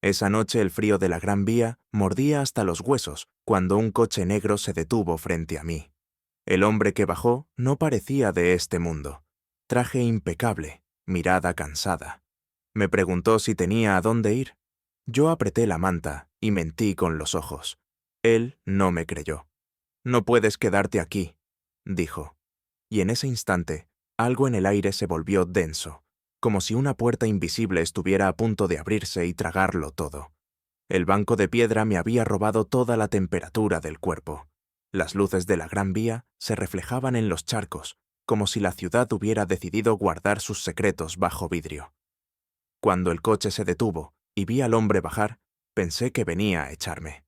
Esa noche el frío de la Gran Vía mordía hasta los huesos cuando un coche negro se detuvo frente a mí. El hombre que bajó no parecía de este mundo. Traje impecable, mirada cansada. Me preguntó si tenía a dónde ir. Yo apreté la manta y mentí con los ojos. Él no me creyó. «No puedes quedarte aquí», dijo. Y en ese instante, algo en el aire se volvió denso, como si una puerta invisible estuviera a punto de abrirse y tragarlo todo. El banco de piedra me había robado toda la temperatura del cuerpo. Las luces de la Gran Vía se reflejaban en los charcos, como si la ciudad hubiera decidido guardar sus secretos bajo vidrio. Cuando el coche se detuvo y vi al hombre bajar, pensé que venía a echarme.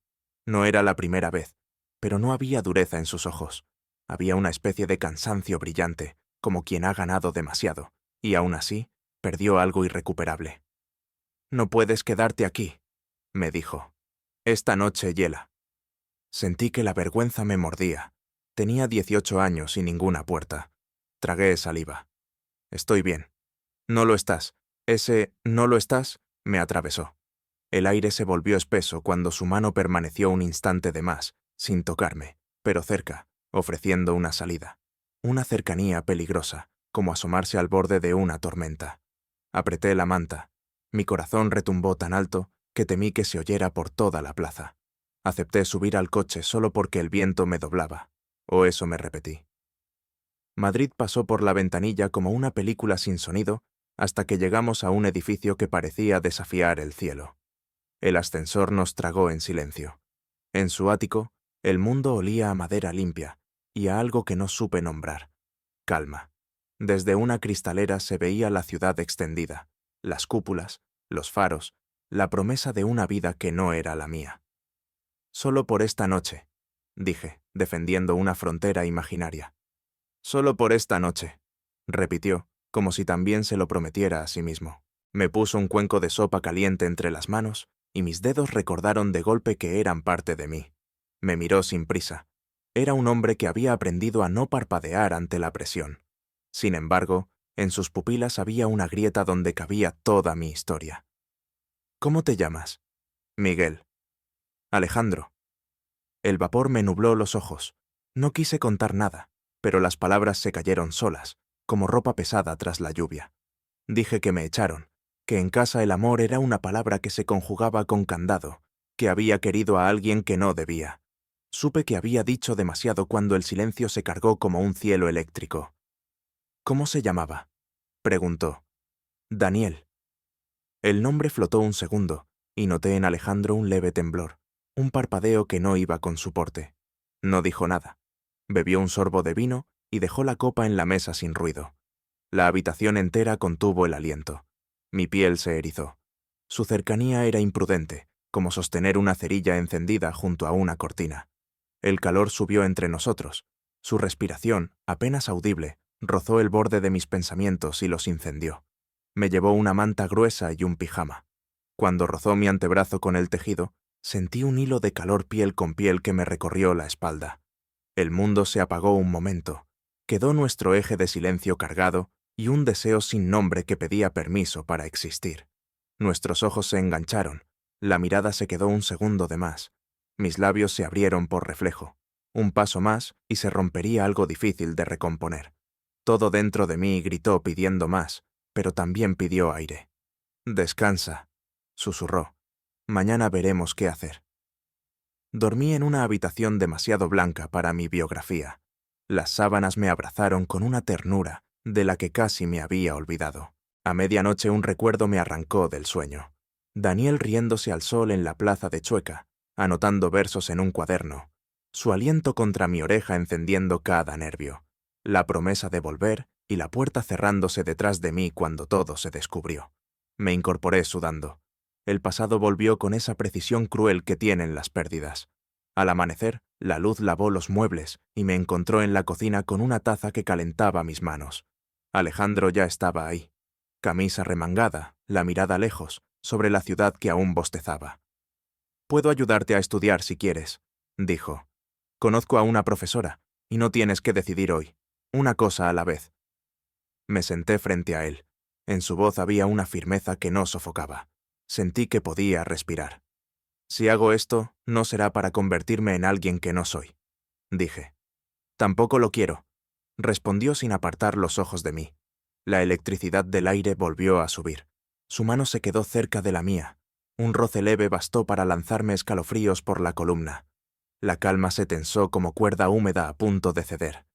No era la primera vez, pero no había dureza en sus ojos. Había una especie de cansancio brillante, como quien ha ganado demasiado, y aún así, perdió algo irrecuperable. «No puedes quedarte aquí», me dijo. «Esta noche hiela». Sentí que la vergüenza me mordía. Tenía 18 años y ninguna puerta. Tragué saliva. «Estoy bien». «No lo estás». Ese «no lo estás» me atravesó. El aire se volvió espeso cuando su mano permaneció un instante de más, sin tocarme, pero cerca, ofreciendo una salida. Una cercanía peligrosa, como asomarse al borde de una tormenta. Apreté la manta. Mi corazón retumbó tan alto que temí que se oyera por toda la plaza. Acepté subir al coche solo porque el viento me doblaba, o eso me repetí. Madrid pasó por la ventanilla como una película sin sonido hasta que llegamos a un edificio que parecía desafiar el cielo. El ascensor nos tragó en silencio. En su ático, el mundo olía a madera limpia y a algo que no supe nombrar. Calma. Desde una cristalera se veía la ciudad extendida, las cúpulas, los faros, la promesa de una vida que no era la mía. «Solo por esta noche», dije, defendiendo una frontera imaginaria. «Solo por esta noche», repitió, como si también se lo prometiera a sí mismo. Me puso un cuenco de sopa caliente entre las manos y mis dedos recordaron de golpe que eran parte de mí. Me miró sin prisa. Era un hombre que había aprendido a no parpadear ante la presión. Sin embargo, en sus pupilas había una grieta donde cabía toda mi historia. «¿Cómo te llamas?» «Miguel». «Alejandro». El vapor me nubló los ojos. No quise contar nada, pero las palabras se cayeron solas, como ropa pesada tras la lluvia. Dije que me echaron, que en casa el amor era una palabra que se conjugaba con candado, que había querido a alguien que no debía. Supe que había dicho demasiado cuando el silencio se cargó como un cielo eléctrico. «¿Cómo se llamaba?», preguntó. «Daniel». El nombre flotó un segundo, y noté en Alejandro un leve temblor, un parpadeo que no iba con su porte. No dijo nada. Bebió un sorbo de vino y dejó la copa en la mesa sin ruido. La habitación entera contuvo el aliento. Mi piel se erizó. Su cercanía era imprudente, como sostener una cerilla encendida junto a una cortina. El calor subió entre nosotros. Su respiración, apenas audible, rozó el borde de mis pensamientos y los incendió. Me llevó una manta gruesa y un pijama. Cuando rozó mi antebrazo con el tejido, sentí un hilo de calor piel con piel que me recorrió la espalda. El mundo se apagó un momento. Quedó nuestro eje de silencio cargado y un deseo sin nombre que pedía permiso para existir. Nuestros ojos se engancharon. La mirada se quedó un segundo de más. Mis labios se abrieron por reflejo. Un paso más y se rompería algo difícil de recomponer. Todo dentro de mí gritó pidiendo más, pero también pidió aire. «Descansa», susurró. «Mañana veremos qué hacer». Dormí en una habitación demasiado blanca para mi biografía. Las sábanas me abrazaron con una ternura de la que casi me había olvidado. A medianoche un recuerdo me arrancó del sueño. Daniel riéndose al sol en la plaza de Chueca, anotando versos en un cuaderno. Su aliento contra mi oreja encendiendo cada nervio. La promesa de volver y la puerta cerrándose detrás de mí cuando todo se descubrió. Me incorporé sudando. El pasado volvió con esa precisión cruel que tienen las pérdidas. Al amanecer, la luz lavó los muebles y me encontró en la cocina con una taza que calentaba mis manos. Alejandro ya estaba ahí. Camisa remangada, la mirada lejos, sobre la ciudad que aún bostezaba. «Puedo ayudarte a estudiar si quieres», dijo. «Conozco a una profesora, y no tienes que decidir hoy. Una cosa a la vez». Me senté frente a él. En su voz había una firmeza que no sofocaba. Sentí que podía respirar. Si hago esto, no será para convertirme en alguien que no soy, dije. Tampoco lo quiero, respondió sin apartar los ojos de mí. La electricidad del aire volvió a subir. Su mano se quedó cerca de la mía. Un roce leve bastó para lanzarme escalofríos por la columna. La calma se tensó como cuerda húmeda a punto de ceder.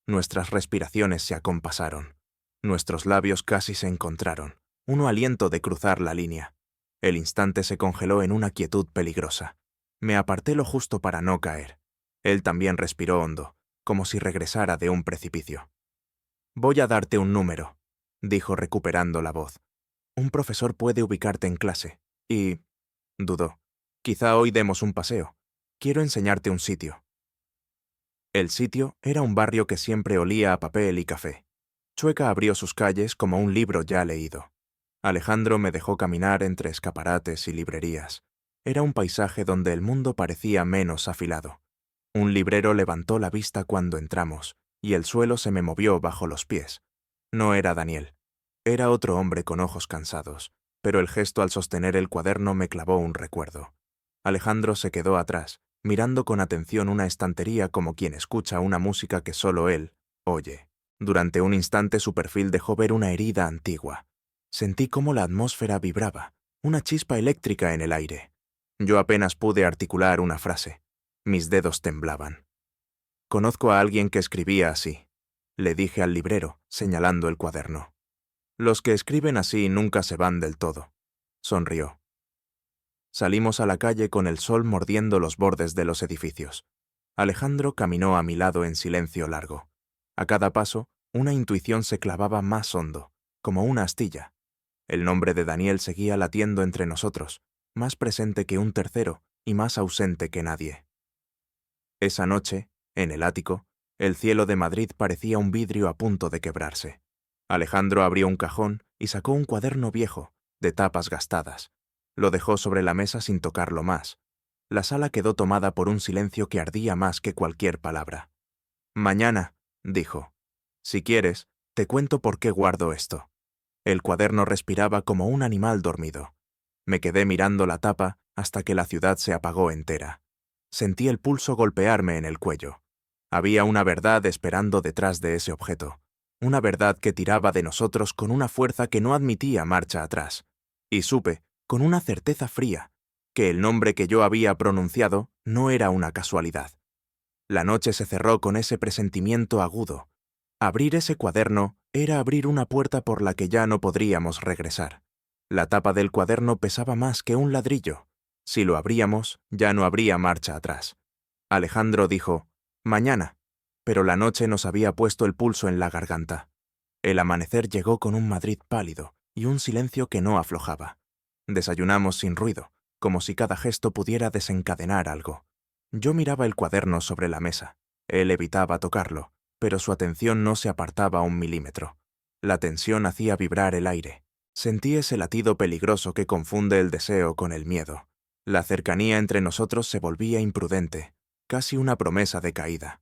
Nuestras respiraciones se acompasaron. Nuestros labios casi se encontraron, uno aliento de cruzar la línea. El instante se congeló en una quietud peligrosa. Me aparté lo justo para no caer. Él también respiró hondo, como si regresara de un precipicio. «Voy a darte un número», dijo recuperando la voz. «Un profesor puede ubicarte en clase. Y...» dudó. «Quizá hoy demos un paseo. Quiero enseñarte un sitio». El sitio era un barrio que siempre olía a papel y café. Chueca abrió sus calles como un libro ya leído. Alejandro me dejó caminar entre escaparates y librerías. Era un paisaje donde el mundo parecía menos afilado. Un librero levantó la vista cuando entramos, y el suelo se me movió bajo los pies. No era Daniel. Era otro hombre con ojos cansados, pero el gesto al sostener el cuaderno me clavó un recuerdo. Alejandro se quedó atrás, mirando con atención una estantería como quien escucha una música que solo él oye. Durante un instante su perfil dejó ver una herida antigua. Sentí cómo la atmósfera vibraba, una chispa eléctrica en el aire. Yo apenas pude articular una frase. Mis dedos temblaban. «Conozco a alguien que escribía así», le dije al librero, señalando el cuaderno. «Los que escriben así nunca se van del todo», sonrió. Salimos a la calle con el sol mordiendo los bordes de los edificios. Alejandro caminó a mi lado en silencio largo. A cada paso, una intuición se clavaba más hondo, como una astilla. El nombre de Daniel seguía latiendo entre nosotros, más presente que un tercero y más ausente que nadie. Esa noche, en el ático, el cielo de Madrid parecía un vidrio a punto de quebrarse. Alejandro abrió un cajón y sacó un cuaderno viejo, de tapas gastadas. Lo dejó sobre la mesa sin tocarlo más. La sala quedó tomada por un silencio que ardía más que cualquier palabra. «Mañana», dijo. «Si quieres, te cuento por qué guardo esto». El cuaderno respiraba como un animal dormido. Me quedé mirando la tapa hasta que la ciudad se apagó entera. Sentí el pulso golpearme en el cuello. Había una verdad esperando detrás de ese objeto, una verdad que tiraba de nosotros con una fuerza que no admitía marcha atrás. Y supe, con una certeza fría, que el nombre que yo había pronunciado no era una casualidad. La noche se cerró con ese presentimiento agudo. Abrir ese cuaderno era abrir una puerta por la que ya no podríamos regresar. La tapa del cuaderno pesaba más que un ladrillo. Si lo abríamos, ya no habría marcha atrás. Alejandro dijo, «Mañana», pero la noche nos había puesto el pulso en la garganta. El amanecer llegó con un Madrid pálido y un silencio que no aflojaba. Desayunamos sin ruido, como si cada gesto pudiera desencadenar algo. Yo miraba el cuaderno sobre la mesa. Él evitaba tocarlo, pero su atención no se apartaba un milímetro. La tensión hacía vibrar el aire. Sentí ese latido peligroso que confunde el deseo con el miedo. La cercanía entre nosotros se volvía imprudente, casi una promesa de caída.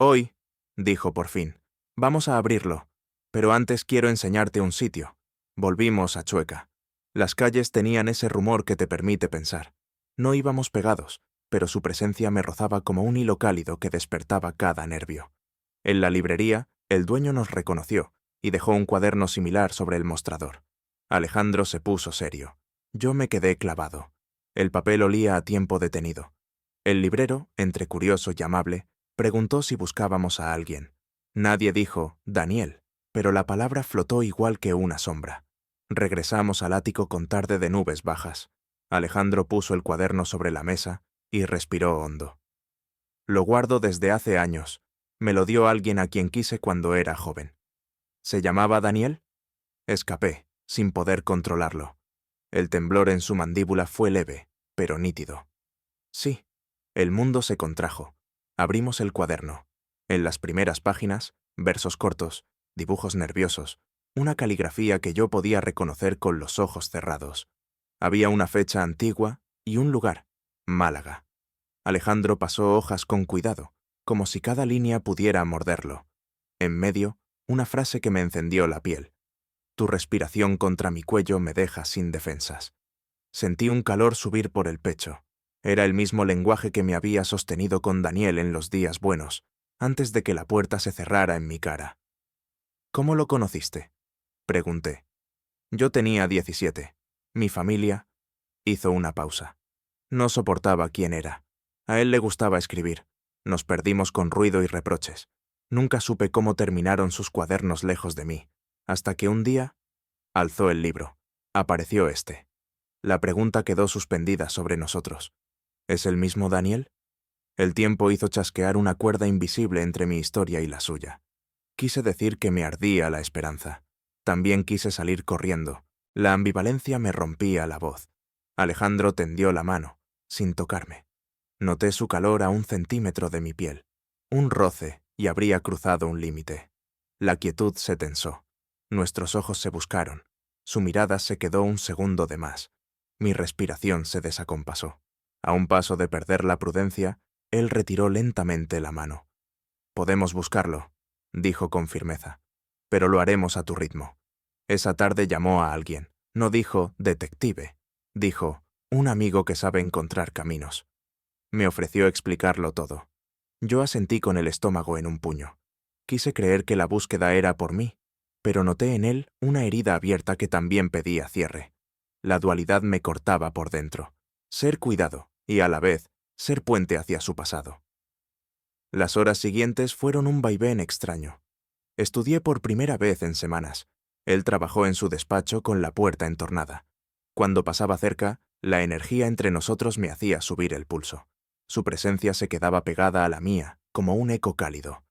«Hoy», dijo por fin, «vamos a abrirlo, pero antes quiero enseñarte un sitio». Volvimos a Chueca. Las calles tenían ese rumor que te permite pensar. No íbamos pegados, pero su presencia me rozaba como un hilo cálido que despertaba cada nervio. En la librería, el dueño nos reconoció y dejó un cuaderno similar sobre el mostrador. Alejandro se puso serio. Yo me quedé clavado. El papel olía a tiempo detenido. El librero, entre curioso y amable, preguntó si buscábamos a alguien. Nadie dijo «Daniel», pero la palabra flotó igual que una sombra. Regresamos al ático con tarde de nubes bajas. Alejandro puso el cuaderno sobre la mesa y respiró hondo. «Lo guardo desde hace años. Me lo dio alguien a quien quise cuando era joven». «¿Se llamaba Daniel?» Escapé, sin poder controlarlo. El temblor en su mandíbula fue leve, pero nítido. Sí. El mundo se contrajo. Abrimos el cuaderno. En las primeras páginas, versos cortos, dibujos nerviosos, una caligrafía que yo podía reconocer con los ojos cerrados. Había una fecha antigua y un lugar, Málaga. Alejandro pasó hojas con cuidado, como si cada línea pudiera morderlo. En medio, una frase que me encendió la piel. «Tu respiración contra mi cuello me deja sin defensas». Sentí un calor subir por el pecho. Era el mismo lenguaje que me había sostenido con Daniel en los días buenos, antes de que la puerta se cerrara en mi cara. ¿Cómo lo conociste?, pregunté. Yo tenía 17. Mi familia... Hizo una pausa. No soportaba quién era. A él le gustaba escribir. Nos perdimos con ruido y reproches. Nunca supe cómo terminaron sus cuadernos lejos de mí, hasta que un día alzó el libro. Apareció este. La pregunta quedó suspendida sobre nosotros. ¿Es el mismo Daniel? El tiempo hizo chasquear una cuerda invisible entre mi historia y la suya. Quise decir que me ardía la esperanza. También quise salir corriendo. La ambivalencia me rompía la voz. Alejandro tendió la mano, sin tocarme. Noté su calor a 1 centímetro de mi piel. Un roce y habría cruzado un límite. La quietud se tensó. Nuestros ojos se buscaron. Su mirada se quedó un segundo de más. Mi respiración se desacompasó. A un paso de perder la prudencia, él retiró lentamente la mano. «Podemos buscarlo», dijo con firmeza, «pero lo haremos a tu ritmo». Esa tarde llamó a alguien. No dijo «detective». Dijo «un amigo que sabe encontrar caminos». Me ofreció explicarlo todo. Yo asentí con el estómago en un puño. Quise creer que la búsqueda era por mí, pero noté en él una herida abierta que también pedía cierre. La dualidad me cortaba por dentro. Ser cuidado y, a la vez, ser puente hacia su pasado. Las horas siguientes fueron un vaivén extraño. Estudié por primera vez en semanas. Él trabajó en su despacho con la puerta entornada. Cuando pasaba cerca, la energía entre nosotros me hacía subir el pulso. Su presencia se quedaba pegada a la mía, como un eco cálido.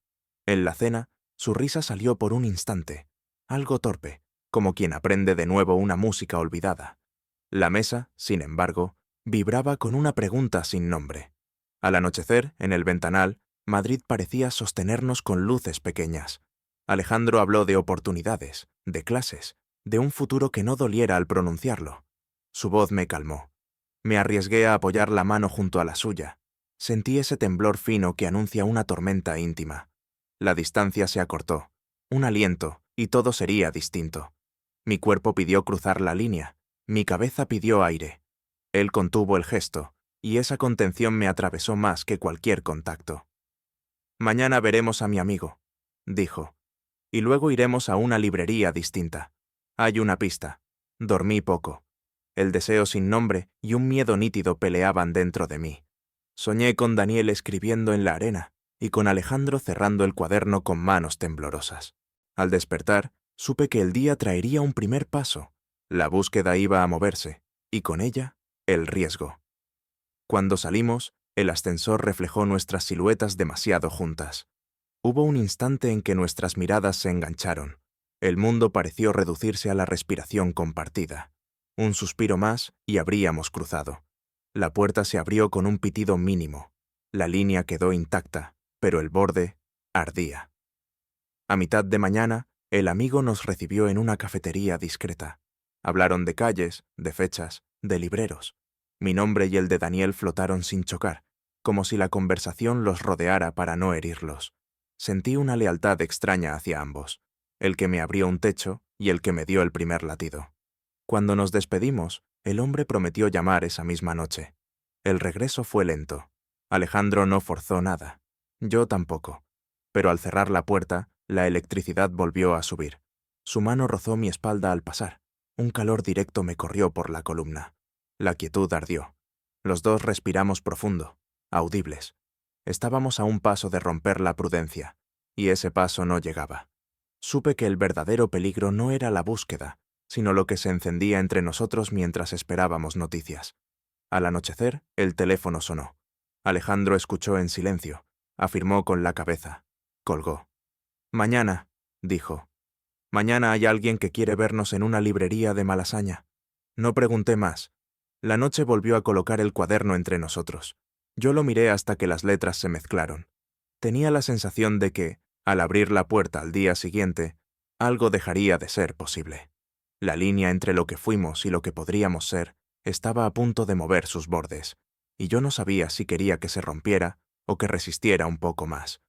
En la cena, su risa salió por un instante, algo torpe, como quien aprende de nuevo una música olvidada. La mesa, sin embargo, vibraba con una pregunta sin nombre. Al anochecer, en el ventanal, Madrid parecía sostenernos con luces pequeñas. Alejandro habló de oportunidades, de clases, de un futuro que no doliera al pronunciarlo. Su voz me calmó. Me arriesgué a apoyar la mano junto a la suya. Sentí ese temblor fino que anuncia una tormenta íntima. La distancia se acortó. Un aliento, y todo sería distinto. Mi cuerpo pidió cruzar la línea. Mi cabeza pidió aire. Él contuvo el gesto, y esa contención me atravesó más que cualquier contacto. «Mañana veremos a mi amigo», dijo. «Y luego iremos a una librería distinta. Hay una pista». Dormí poco. El deseo sin nombre y un miedo nítido peleaban dentro de mí. Soñé con Daniel escribiendo en la arena y con Alejandro cerrando el cuaderno con manos temblorosas. Al despertar, supe que el día traería un primer paso. La búsqueda iba a moverse, y con ella, el riesgo. Cuando salimos, el ascensor reflejó nuestras siluetas demasiado juntas. Hubo un instante en que nuestras miradas se engancharon. El mundo pareció reducirse a la respiración compartida. Un suspiro más y habríamos cruzado. La puerta se abrió con un pitido mínimo. La línea quedó intacta, pero el borde ardía. A mitad de mañana, el amigo nos recibió en una cafetería discreta. Hablaron de calles, de fechas, de libreros. Mi nombre y el de Daniel flotaron sin chocar, como si la conversación los rodeara para no herirlos. Sentí una lealtad extraña hacia ambos, el que me abrió un techo y el que me dio el primer latido. Cuando nos despedimos, el hombre prometió llamar esa misma noche. El regreso fue lento. Alejandro no forzó nada. Yo tampoco. Pero al cerrar la puerta, la electricidad volvió a subir. Su mano rozó mi espalda al pasar. Un calor directo me corrió por la columna. La quietud ardió. Los dos respiramos profundo, audibles. Estábamos a un paso de romper la prudencia, y ese paso no llegaba. Supe que el verdadero peligro no era la búsqueda, sino lo que se encendía entre nosotros mientras esperábamos noticias. Al anochecer, el teléfono sonó. Alejandro escuchó en silencio, afirmó con la cabeza. Colgó. «Mañana», dijo. «Mañana hay alguien que quiere vernos en una librería de Malasaña». No pregunté más. La noche volvió a colocar el cuaderno entre nosotros. Yo lo miré hasta que las letras se mezclaron. Tenía la sensación de que, al abrir la puerta al día siguiente, algo dejaría de ser posible. La línea entre lo que fuimos y lo que podríamos ser estaba a punto de mover sus bordes, y yo no sabía si quería que se rompiera o que resistiera un poco más.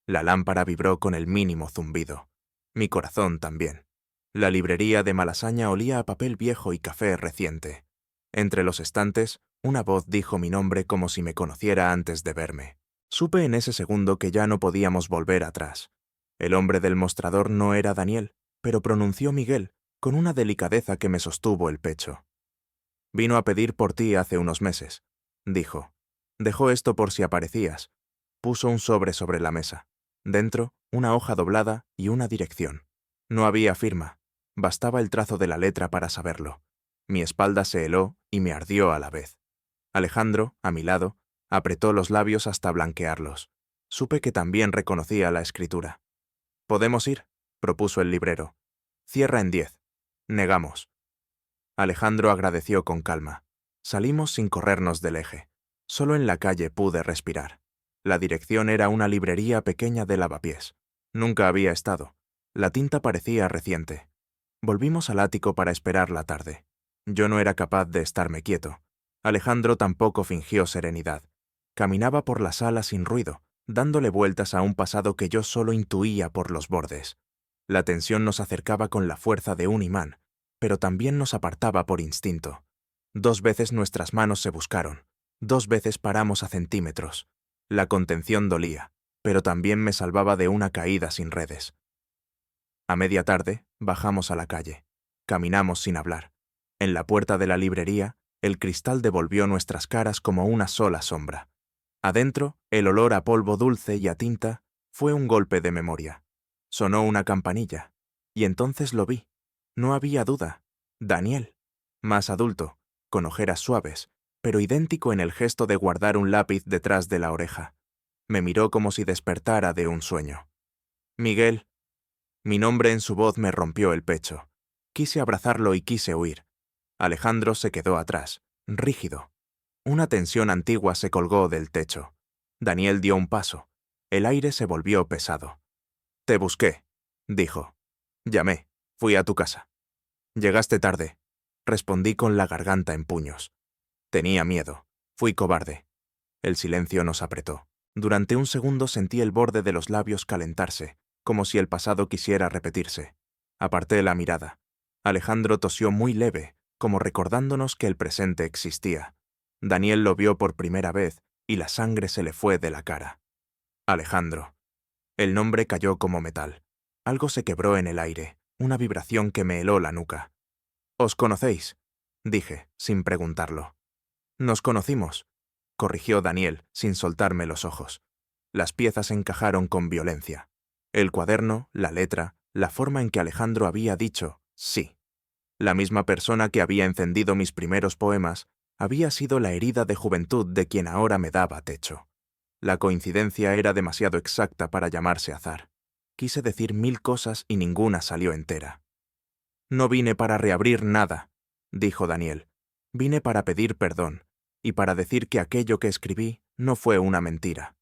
La lámpara vibró con el mínimo zumbido. Mi corazón también. La librería de Malasaña olía a papel viejo y café reciente. Entre los estantes, una voz dijo mi nombre como si me conociera antes de verme. Supe en ese segundo que ya no podíamos volver atrás. El hombre del mostrador no era Daniel, pero pronunció Miguel, con una delicadeza que me sostuvo el pecho. Vino a pedir por ti hace unos meses, dijo. Dejó esto por si aparecías. Puso un sobre la mesa. Dentro, una hoja doblada y una dirección. No había firma. Bastaba el trazo de la letra para saberlo. Mi espalda se heló y me ardió a la vez. Alejandro, a mi lado, apretó los labios hasta blanquearlos. Supe que también reconocía la escritura. «¿Podemos ir?», propuso el librero. «Cierra en 10». Negamos. Alejandro agradeció con calma. Salimos sin corrernos del eje. Solo en la calle pude respirar. La dirección era una librería pequeña de Lavapiés. Nunca había estado. La tinta parecía reciente. Volvimos al ático para esperar la tarde. Yo no era capaz de estarme quieto. Alejandro tampoco fingió serenidad. Caminaba por la sala sin ruido, dándole vueltas a un pasado que yo solo intuía por los bordes. La tensión nos acercaba con la fuerza de un imán, pero también nos apartaba por instinto. 2 veces nuestras manos se buscaron. 2 veces paramos a centímetros. La contención dolía, pero también me salvaba de una caída sin redes. A media tarde, bajamos a la calle. Caminamos sin hablar. En la puerta de la librería, el cristal devolvió nuestras caras como una sola sombra. Adentro, el olor a polvo dulce y a tinta fue un golpe de memoria. Sonó una campanilla, y entonces lo vi. No había duda. Daniel. Más adulto, con ojeras suaves, pero idéntico en el gesto de guardar un lápiz detrás de la oreja. Me miró como si despertara de un sueño. «Miguel». Mi nombre en su voz me rompió el pecho. Quise abrazarlo y quise huir. Alejandro se quedó atrás, rígido. Una tensión antigua se colgó del techo. Daniel dio un paso. El aire se volvió pesado. «Te busqué», dijo. «Llamé. Fui a tu casa». «Llegaste tarde», respondí con la garganta en puños. Tenía miedo. Fui cobarde. El silencio nos apretó. Durante un segundo sentí el borde de los labios calentarse, como si el pasado quisiera repetirse. Aparté la mirada. Alejandro tosió muy leve, como recordándonos que el presente existía. Daniel lo vio por primera vez y la sangre se le fue de la cara. Alejandro. El nombre cayó como metal. Algo se quebró en el aire, una vibración que me heló la nuca. «¿Os conocéis?», dije, sin preguntarlo. «Nos conocimos», corrigió Daniel, sin soltarme los ojos. Las piezas encajaron con violencia. El cuaderno, la letra, la forma en que Alejandro había dicho «sí». La misma persona que había encendido mis primeros poemas había sido la herida de juventud de quien ahora me daba techo. La coincidencia era demasiado exacta para llamarse azar. Quise decir 1000 cosas y ninguna salió entera. «No vine para reabrir nada», dijo Daniel. «Vine para pedir perdón y para decir que aquello que escribí no fue una mentira».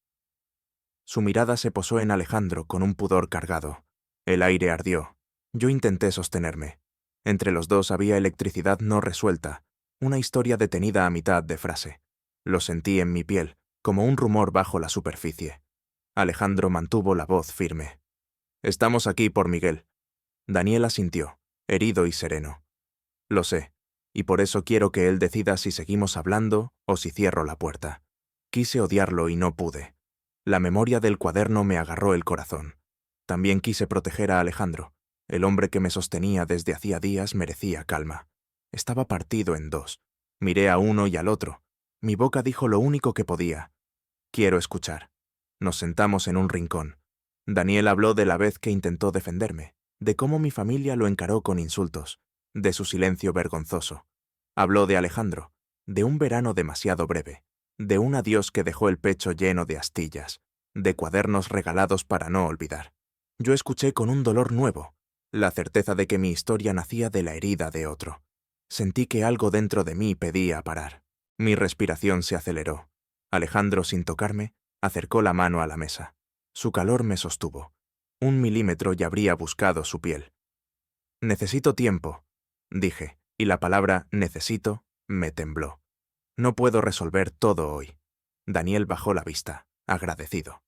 Su mirada se posó en Alejandro con un pudor cargado. El aire ardió. Yo intenté sostenerme. Entre los dos había electricidad no resuelta, una historia detenida a mitad de frase. Lo sentí en mi piel, como un rumor bajo la superficie. Alejandro mantuvo la voz firme. «Estamos aquí por Miguel». Daniel asintió, herido y sereno. «Lo sé, y por eso quiero que él decida si seguimos hablando o si cierro la puerta». Quise odiarlo y no pude. La memoria del cuaderno me agarró el corazón. También quise proteger a Alejandro. El hombre que me sostenía desde hacía días merecía calma. Estaba partido en 2. Miré a uno y al otro. Mi boca dijo lo único que podía. «Quiero escuchar». Nos sentamos en un rincón. Daniel habló de la vez que intentó defenderme, de cómo mi familia lo encaró con insultos, de su silencio vergonzoso. Habló de Alejandro, de un verano demasiado breve, de un adiós que dejó el pecho lleno de astillas, de cuadernos regalados para no olvidar. Yo escuché con un dolor nuevo, la certeza de que mi historia nacía de la herida de otro. Sentí que algo dentro de mí pedía parar. Mi respiración se aceleró. Alejandro, sin tocarme, acercó la mano a la mesa. Su calor me sostuvo. 1 milímetro y habría buscado su piel. «Necesito tiempo», dije, y la palabra «necesito» me tembló. «No puedo resolver todo hoy». Daniel bajó la vista, agradecido.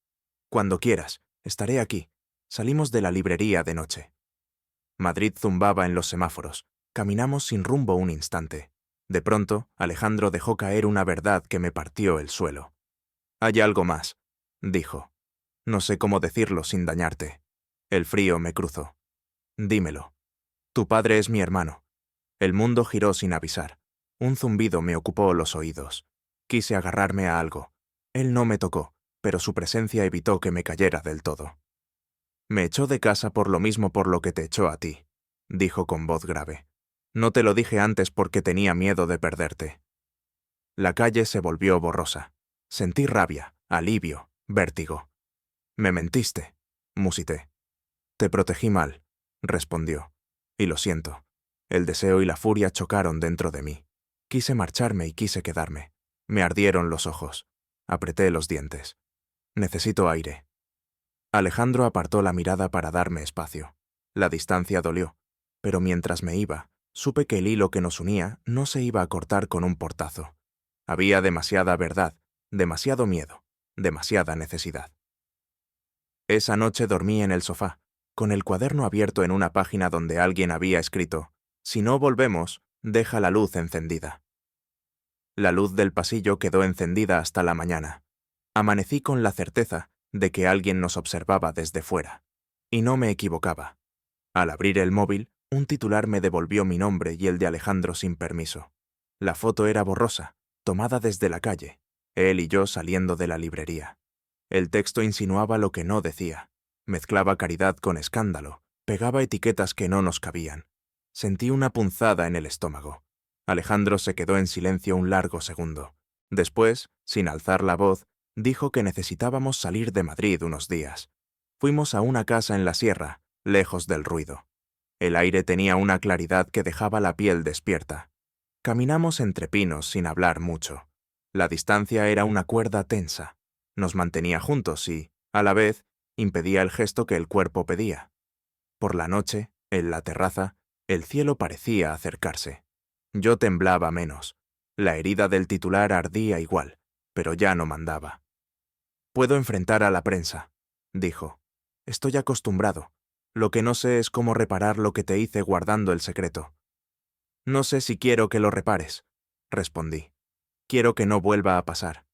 «Cuando quieras, estaré aquí». Salimos de la librería de noche. Madrid zumbaba en los semáforos. Caminamos sin rumbo un instante. De pronto, Alejandro dejó caer una verdad que me partió el suelo. «Hay algo más», dijo. «No sé cómo decirlo sin dañarte». El frío me cruzó. «Dímelo. Tu padre es mi hermano». El mundo giró sin avisar. Un zumbido me ocupó los oídos. Quise agarrarme a algo. Él no me tocó, pero su presencia evitó que me cayera del todo. «Me echó de casa por lo mismo por lo que te echó a ti», dijo con voz grave. «No te lo dije antes porque tenía miedo de perderte». La calle se volvió borrosa. Sentí rabia, alivio, vértigo. «Me mentiste», musité. «Te protegí mal», respondió. «Y lo siento». El deseo y la furia chocaron dentro de mí. Quise marcharme y quise quedarme. Me ardieron los ojos. Apreté los dientes. «Necesito aire». Alejandro apartó la mirada para darme espacio. La distancia dolió, pero mientras me iba, supe que el hilo que nos unía no se iba a cortar con un portazo. Había demasiada verdad, demasiado miedo, demasiada necesidad. Esa noche dormí en el sofá, con el cuaderno abierto en una página donde alguien había escrito: «Si no volvemos, deja la luz encendida». La luz del pasillo quedó encendida hasta la mañana. Amanecí con la certeza de que alguien nos observaba desde fuera. Y no me equivocaba. Al abrir el móvil, un titular me devolvió mi nombre y el de Alejandro sin permiso. La foto era borrosa, tomada desde la calle, él y yo saliendo de la librería. El texto insinuaba lo que no decía, mezclaba caridad con escándalo, pegaba etiquetas que no nos cabían. Sentí una punzada en el estómago. Alejandro se quedó en silencio un largo segundo. Después, sin alzar la voz, dijo que necesitábamos salir de Madrid unos días. Fuimos a una casa en la sierra, lejos del ruido. El aire tenía una claridad que dejaba la piel despierta. Caminamos entre pinos sin hablar mucho. La distancia era una cuerda tensa. Nos mantenía juntos y, a la vez, impedía el gesto que el cuerpo pedía. Por la noche, en la terraza, el cielo parecía acercarse. Yo temblaba menos. La herida del titular ardía igual, pero ya no mandaba. «Puedo enfrentar a la prensa», dijo. «Estoy acostumbrado. Lo que no sé es cómo reparar lo que te hice guardando el secreto». «No sé si quiero que lo repares», respondí. «Quiero que no vuelva a pasar».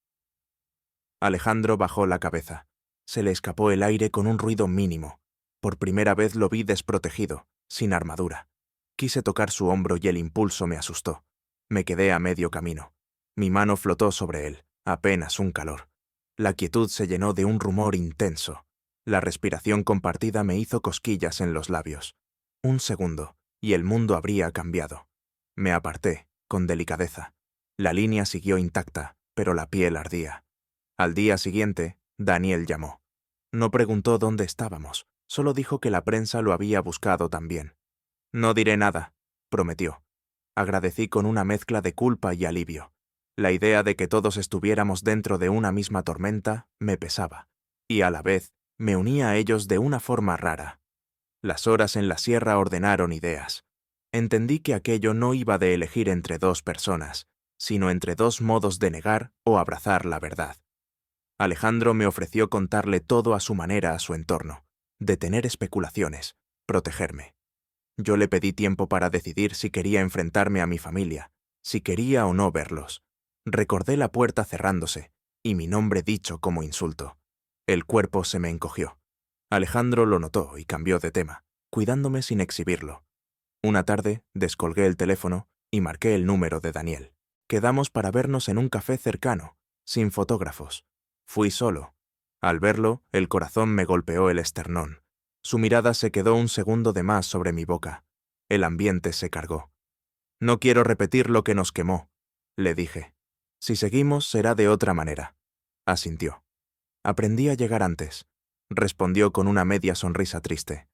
Alejandro bajó la cabeza. Se le escapó el aire con un ruido mínimo. Por primera vez lo vi desprotegido, sin armadura. Quise tocar su hombro y el impulso me asustó. Me quedé a medio camino. Mi mano flotó sobre él, apenas un calor. La quietud se llenó de un rumor intenso. La respiración compartida me hizo cosquillas en los labios. Un segundo, y el mundo habría cambiado. Me aparté, con delicadeza. La línea siguió intacta, pero la piel ardía. Al día siguiente, Daniel llamó. No preguntó dónde estábamos, solo dijo que la prensa lo había buscado también. «No diré nada», prometió. Agradecí con una mezcla de culpa y alivio. La idea de que todos estuviéramos dentro de una misma tormenta me pesaba, y a la vez me unía a ellos de una forma rara. Las horas en la sierra ordenaron ideas. Entendí que aquello no iba de elegir entre dos personas, sino entre dos modos de negar o abrazar la verdad. Alejandro me ofreció contarle todo a su manera a su entorno, detener especulaciones, protegerme. Yo le pedí tiempo para decidir si quería enfrentarme a mi familia, si quería o no verlos. Recordé la puerta cerrándose y mi nombre dicho como insulto. El cuerpo se me encogió. Alejandro lo notó y cambió de tema, cuidándome sin exhibirlo. Una tarde descolgué el teléfono y marqué el número de Daniel. Quedamos para vernos en un café cercano, sin fotógrafos. Fui solo. Al verlo, el corazón me golpeó el esternón. Su mirada se quedó un segundo de más sobre mi boca. El ambiente se cargó. «No quiero repetir lo que nos quemó», le dije. «Si seguimos será de otra manera». Asintió. «Aprendí a llegar antes», respondió con una media sonrisa triste.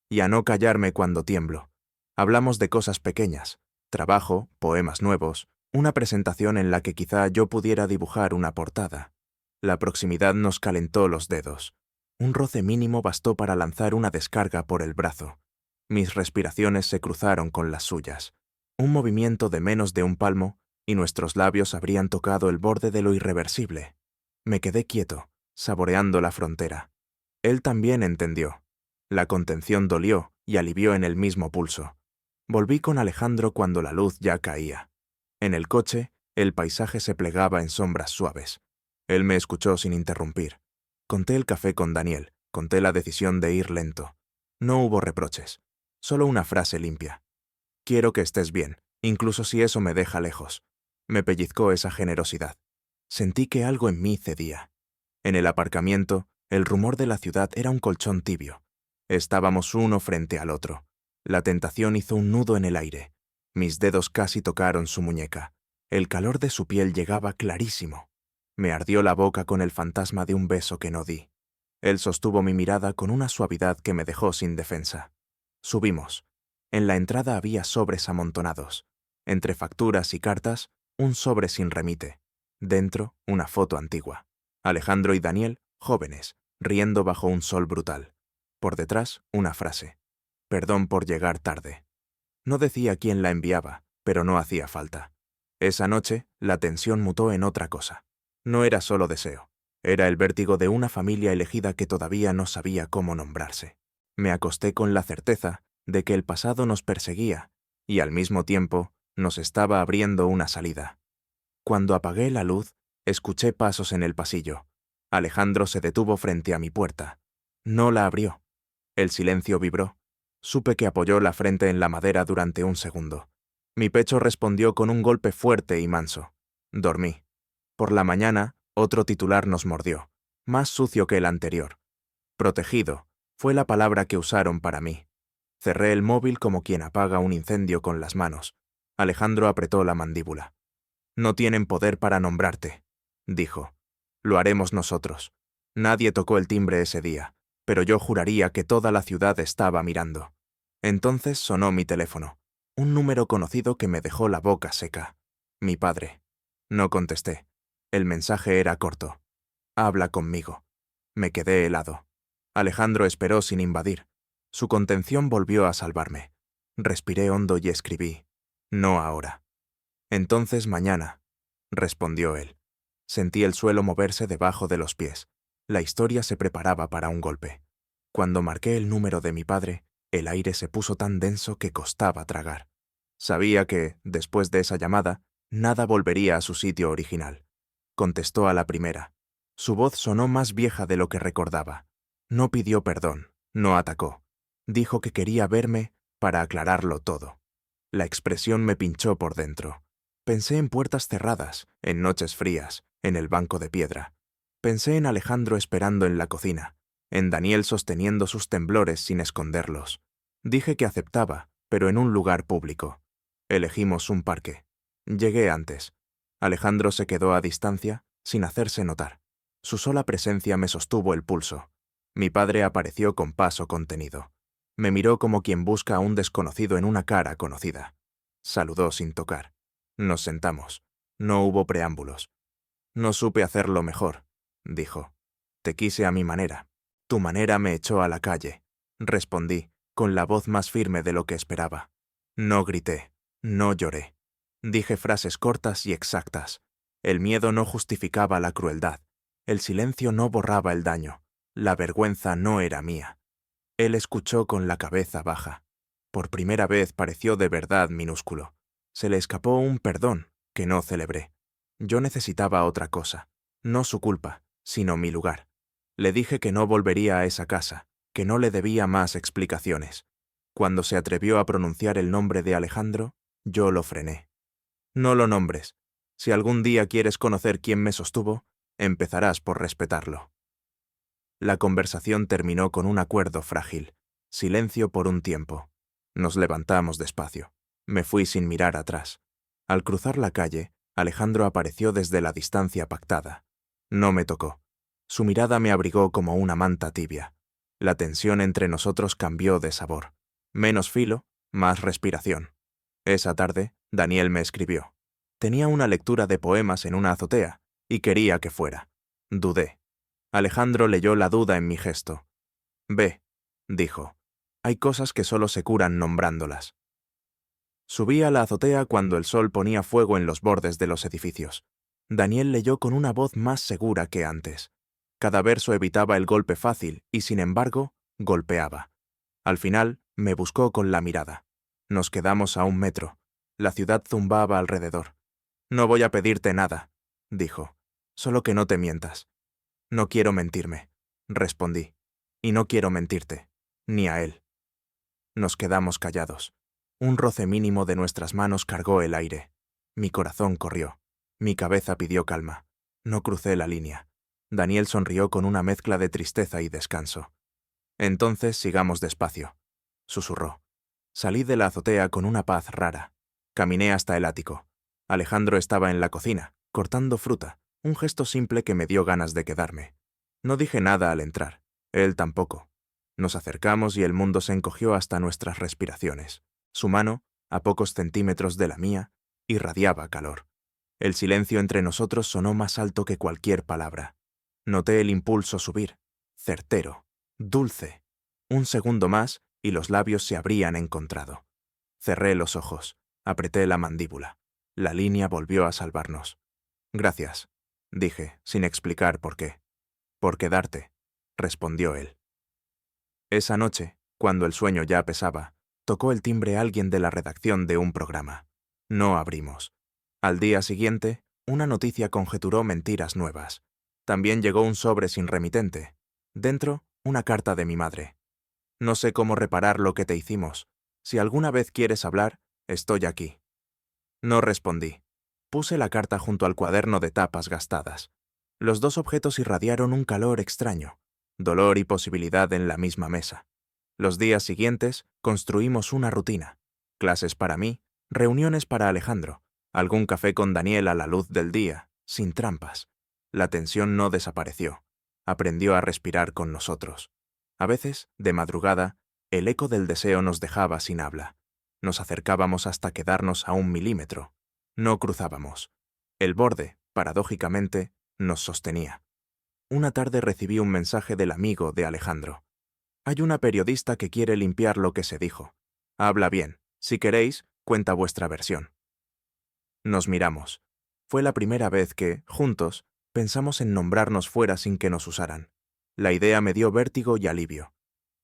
«Y a no callarme cuando tiemblo. Hablamos de cosas pequeñas, trabajo, poemas nuevos, una presentación en la que quizá yo pudiera dibujar una portada. La proximidad nos calentó los dedos. Un roce mínimo bastó para lanzar una descarga por el brazo. Mis respiraciones se cruzaron con las suyas. Un movimiento de menos de un palmo, y nuestros labios habrían tocado el borde de lo irreversible. Me quedé quieto, saboreando la frontera. Él también entendió. La contención dolió y alivió en el mismo pulso. Volví con Alejandro cuando la luz ya caía. En el coche, el paisaje se plegaba en sombras suaves. Él me escuchó sin interrumpir. Conté el café con Daniel, conté la decisión de ir lento. No hubo reproches, solo una frase limpia. Quiero que estés bien, incluso si eso me deja lejos. Me pellizcó esa generosidad. Sentí que algo en mí cedía. En el aparcamiento, el rumor de la ciudad era un colchón tibio. Estábamos uno frente al otro. La tentación hizo un nudo en el aire. Mis dedos casi tocaron su muñeca. El calor de su piel llegaba clarísimo. Me ardió la boca con el fantasma de un beso que no di. Él sostuvo mi mirada con una suavidad que me dejó sin defensa. Subimos. En la entrada había sobres amontonados. Entre facturas y cartas, un sobre sin remite. Dentro, una foto antigua. Alejandro y Daniel, jóvenes, riendo bajo un sol brutal. Por detrás, una frase. Perdón por llegar tarde. No decía quién la enviaba, pero no hacía falta. Esa noche, la tensión mutó en otra cosa. No era solo deseo. Era el vértigo de una familia elegida que todavía no sabía cómo nombrarse. Me acosté con la certeza de que el pasado nos perseguía y, al mismo tiempo, nos estaba abriendo una salida. Cuando apagué la luz, escuché pasos en el pasillo. Alejandro se detuvo frente a mi puerta. No la abrió. El silencio vibró. Supe que apoyó la frente en la madera durante un segundo. Mi pecho respondió con un golpe fuerte y manso. Dormí. Por la mañana, otro titular nos mordió, más sucio que el anterior. Protegido, fue la palabra que usaron para mí. Cerré el móvil como quien apaga un incendio con las manos. Alejandro apretó la mandíbula. No tienen poder para nombrarte, dijo. Lo haremos nosotros. Nadie tocó el timbre ese día, pero yo juraría que toda la ciudad estaba mirando. Entonces sonó mi teléfono, un número conocido que me dejó la boca seca. Mi padre. No contesté. El mensaje era corto. Habla conmigo. Me quedé helado. Alejandro esperó sin invadir. Su contención volvió a salvarme. Respiré hondo y escribí. No ahora. Entonces mañana, respondió él. Sentí el suelo moverse debajo de los pies. La historia se preparaba para un golpe. Cuando marqué el número de mi padre, el aire se puso tan denso que costaba tragar. Sabía que, después de esa llamada, nada volvería a su sitio original. Contestó a la primera. Su voz sonó más vieja de lo que recordaba. No pidió perdón, no atacó. Dijo que quería verme para aclararlo todo. La expresión me pinchó por dentro. Pensé en puertas cerradas, en noches frías, en el banco de piedra. Pensé en Alejandro esperando en la cocina, en Daniel sosteniendo sus temblores sin esconderlos. Dije que aceptaba, pero en un lugar público. Elegimos un parque. Llegué antes. Alejandro se quedó a distancia, sin hacerse notar. Su sola presencia me sostuvo el pulso. Mi padre apareció con paso contenido. Me miró como quien busca a un desconocido en una cara conocida. Saludó sin tocar. Nos sentamos. No hubo preámbulos. No supe hacerlo mejor, dijo. Te quise a mi manera. Tu manera me echó a la calle. Respondí, con la voz más firme de lo que esperaba. No grité, no lloré. Dije frases cortas y exactas. El miedo no justificaba la crueldad. El silencio no borraba el daño. La vergüenza no era mía. Él escuchó con la cabeza baja. Por primera vez pareció de verdad minúsculo. Se le escapó un perdón que no celebré. Yo necesitaba otra cosa, no su culpa, sino mi lugar. Le dije que no volvería a esa casa, que no le debía más explicaciones. Cuando se atrevió a pronunciar el nombre de Alejandro, yo lo frené. No lo nombres. Si algún día quieres conocer quién me sostuvo, empezarás por respetarlo. La conversación terminó con un acuerdo frágil. Silencio por un tiempo. Nos levantamos despacio. Me fui sin mirar atrás. Al cruzar la calle, Alejandro apareció desde la distancia pactada. No me tocó. Su mirada me abrigó como una manta tibia. La tensión entre nosotros cambió de sabor. Menos filo, más respiración. Esa tarde, Daniel me escribió. Tenía una lectura de poemas en una azotea, y quería que fuera. Dudé. Alejandro leyó la duda en mi gesto. Ve, dijo. Hay cosas que solo se curan nombrándolas. Subí a la azotea cuando el sol ponía fuego en los bordes de los edificios. Daniel leyó con una voz más segura que antes. Cada verso evitaba el golpe fácil y, sin embargo, golpeaba. Al final, me buscó con la mirada. Nos quedamos a 1 metro. La ciudad zumbaba alrededor. No voy a pedirte nada, dijo. Solo que no te mientas. No quiero mentirme, respondí. Y no quiero mentirte, ni a él. Nos quedamos callados. Un roce mínimo de nuestras manos cargó el aire. Mi corazón corrió. Mi cabeza pidió calma. No crucé la línea. Daniel sonrió con una mezcla de tristeza y descanso. Entonces sigamos despacio, susurró. Salí de la azotea con una paz rara. Caminé hasta el ático. Alejandro estaba en la cocina, cortando fruta, un gesto simple que me dio ganas de quedarme. No dije nada al entrar, él tampoco. Nos acercamos y el mundo se encogió hasta nuestras respiraciones. Su mano, a pocos centímetros de la mía, irradiaba calor. El silencio entre nosotros sonó más alto que cualquier palabra. Noté el impulso subir, certero, dulce. Un segundo más y los labios se habrían encontrado. Cerré los ojos, apreté la mandíbula. La línea volvió a salvarnos. Gracias, dije, sin explicar por qué. Por quedarte, respondió él. Esa noche, cuando el sueño ya pesaba, tocó el timbre alguien de la redacción de un programa. No abrimos. Al día siguiente, una noticia conjeturó mentiras nuevas. También llegó un sobre sin remitente. Dentro, una carta de mi madre. No sé cómo reparar lo que te hicimos. Si alguna vez quieres hablar, estoy aquí. No respondí. Puse la carta junto al cuaderno de tapas gastadas. Los dos objetos irradiaron un calor extraño, dolor y posibilidad en la misma mesa. Los días siguientes construimos una rutina. Clases para mí, reuniones para Alejandro, algún café con Daniel a la luz del día, sin trampas. La tensión no desapareció. Aprendió a respirar con nosotros. A veces, de madrugada, el eco del deseo nos dejaba sin habla. Nos acercábamos hasta quedarnos a 1 milímetro. No cruzábamos. El borde, paradójicamente, nos sostenía. Una tarde recibí un mensaje del amigo de Alejandro. Hay una periodista que quiere limpiar lo que se dijo. Habla bien. Si queréis, cuenta vuestra versión. Nos miramos. Fue la primera vez que, juntos, pensamos en nombrarnos fuera sin que nos usaran. La idea me dio vértigo y alivio.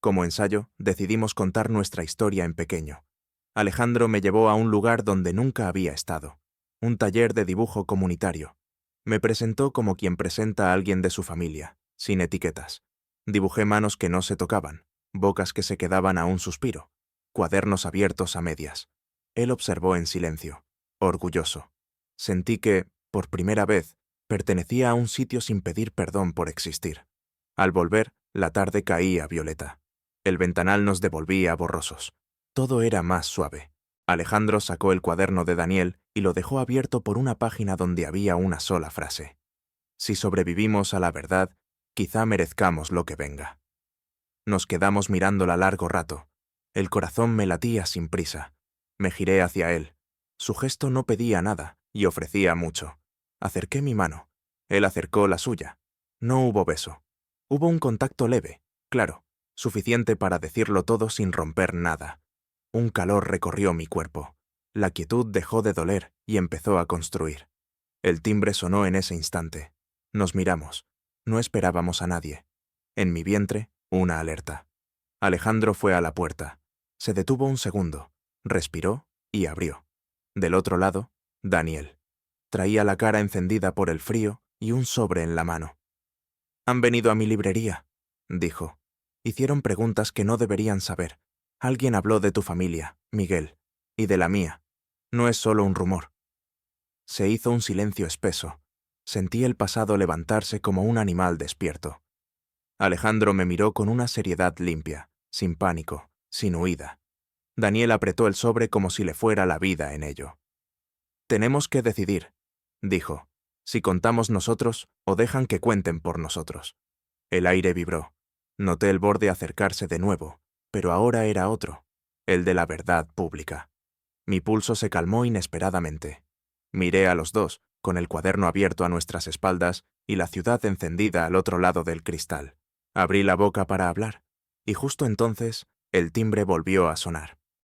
Como ensayo, decidimos contar nuestra historia en pequeño. Alejandro me llevó a un lugar donde nunca había estado, un taller de dibujo comunitario. Me presentó como quien presenta a alguien de su familia, sin etiquetas. Dibujé manos que no se tocaban, bocas que se quedaban a un suspiro, cuadernos abiertos a medias. Él observó en silencio, orgulloso. Sentí que, por primera vez, pertenecía a un sitio sin pedir perdón por existir. Al volver, la tarde caía violeta. El ventanal nos devolvía borrosos. Todo era más suave. Alejandro sacó el cuaderno de Daniel y lo dejó abierto por una página donde había una sola frase. Si sobrevivimos a la verdad, quizá merezcamos lo que venga. Nos quedamos mirándola largo rato. El corazón me latía sin prisa. Me giré hacia él. Su gesto no pedía nada y ofrecía mucho. Acerqué mi mano. Él acercó la suya. No hubo beso. Hubo un contacto leve, claro, suficiente para decirlo todo sin romper nada. Un calor recorrió mi cuerpo. La quietud dejó de doler y empezó a construir. El timbre sonó en ese instante. Nos miramos. No esperábamos a nadie. En mi vientre, una alerta. Alejandro fue a la puerta. Se detuvo un segundo. Respiró y abrió. Del otro lado, Daniel. Traía la cara encendida por el frío y un sobre en la mano. «Han venido a mi librería», dijo. «Hicieron preguntas que no deberían saber. Alguien habló de tu familia, Miguel, y de la mía. No es solo un rumor». Se hizo un silencio espeso. Sentí el pasado levantarse como un animal despierto. Alejandro me miró con una seriedad limpia, sin pánico, sin huida. Daniel apretó el sobre como si le fuera la vida en ello. «Tenemos que decidir», dijo, «si contamos nosotros o dejan que cuenten por nosotros». El aire vibró. Noté el borde acercarse de nuevo, pero ahora era otro, el de la verdad pública. Mi pulso se calmó inesperadamente. Miré a los dos, con el cuaderno abierto a nuestras espaldas y la ciudad encendida al otro lado del cristal. Abrí la boca para hablar, y justo entonces el timbre volvió a sonar.